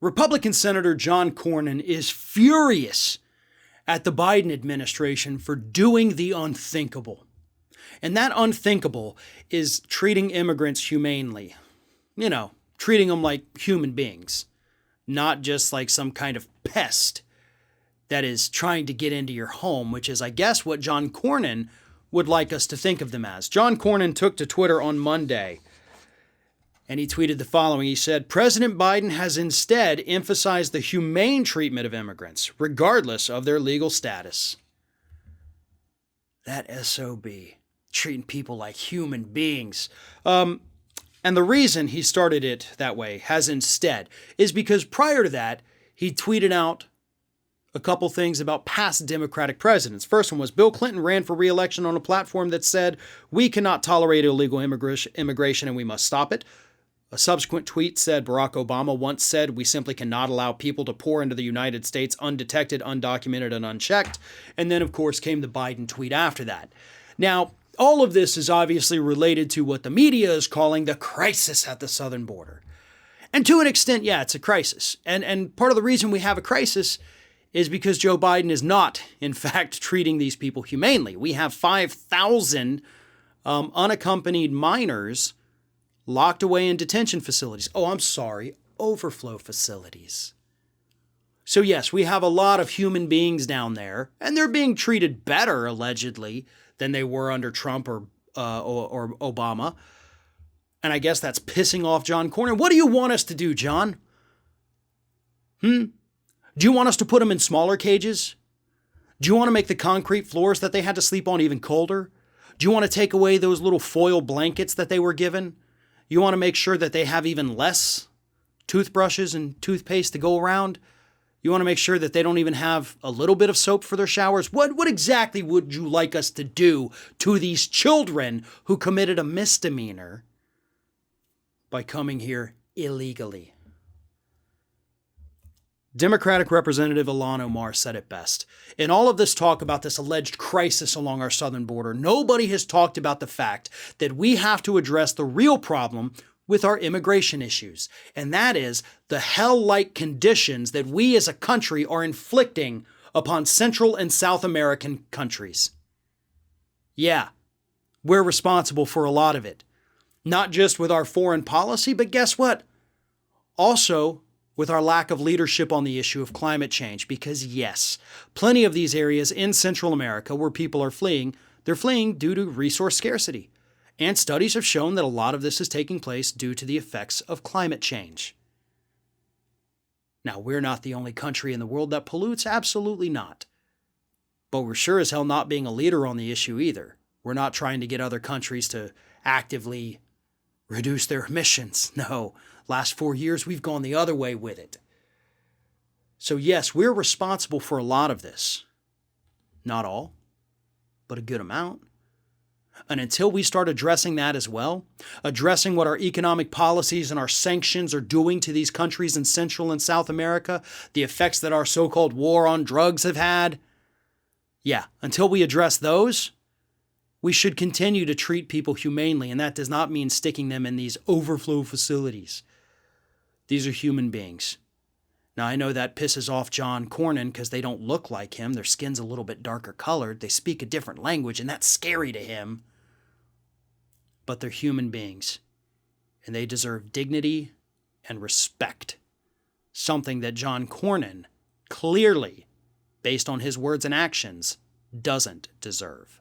Republican Senator John Cornyn is furious at the Biden administration for doing the unthinkable. And that unthinkable is treating immigrants humanely. You know, treating them like human beings, not just like some kind of pest that is trying to get into your home, which is, I guess, what John Cornyn would like us to think of them as. John Cornyn took to Twitter on Monday, and he tweeted the following. He said, President Biden has instead emphasized the humane treatment of immigrants, regardless of their legal status. That SOB, treating people like human beings. And the reason he started it that way, has instead, is because prior to that, he tweeted out a couple things about past Democratic presidents. First one was Bill Clinton ran for re-election on a platform that said, we cannot tolerate illegal immigration and we must stop it. A subsequent tweet said Barack Obama once said, we simply cannot allow people to pour into the United States undetected, undocumented, and unchecked. And then, of course, came the Biden tweet after that. Now, all of this is obviously related to what the media is calling the crisis at the southern border. And to an extent, yeah, it's a crisis. And part of the reason we have a crisis is because Joe Biden is not, in fact, treating these people humanely. We have 5,000 unaccompanied minors locked away in detention facilities. Oh, I'm sorry, overflow facilities. So yes, we have a lot of human beings down there, and they're being treated better, allegedly, than they were under Trump or Obama. And I guess that's pissing off John Cornyn. What do you want us to do, John? Do you want us to put them in smaller cages? Do you want to make the concrete floors that they had to sleep on even colder? Do you want to take away those little foil blankets that they were given? You want to make sure that they have even less toothbrushes and toothpaste to go around? You want to make sure that they don't even have a little bit of soap for their showers? What exactly would you like us to do to these children who committed a misdemeanor by coming here illegally? Democratic Representative Alon Omar said it best. In all of this talk about this alleged crisis along our southern border, nobody has talked about the fact that we have to address the real problem with our immigration issues, and that is the hell-like conditions that we as a country are inflicting upon Central and South American countries. Yeah, we're responsible for a lot of it. Not just with our foreign policy, but guess what? Also, with our lack of leadership on the issue of climate change. Because yes, plenty of these areas in Central America where people are fleeing, they're fleeing due to resource scarcity. And studies have shown that a lot of this is taking place due to the effects of climate change. Now, we're not the only country in the world that pollutes, absolutely not. But we're sure as hell not being a leader on the issue either. We're not trying to get other countries to actively reduce their emissions. No, last 4 years we've gone the other way with it. So yes, we're responsible for a lot of this. Not all, but a good amount. And until we start addressing that as well, addressing what our economic policies and our sanctions are doing to these countries in Central and South America, the effects that our so-called war on drugs have had, yeah, until we address those, we should continue to treat people humanely, and that does not mean sticking them in these overflow facilities. These are human beings. Now, I know that pisses off John Cornyn because they don't look like him. Their skin's a little bit darker colored. They speak a different language, and that's scary to him. But they're human beings, and they deserve dignity and respect. Something that John Cornyn, clearly, based on his words and actions, doesn't deserve.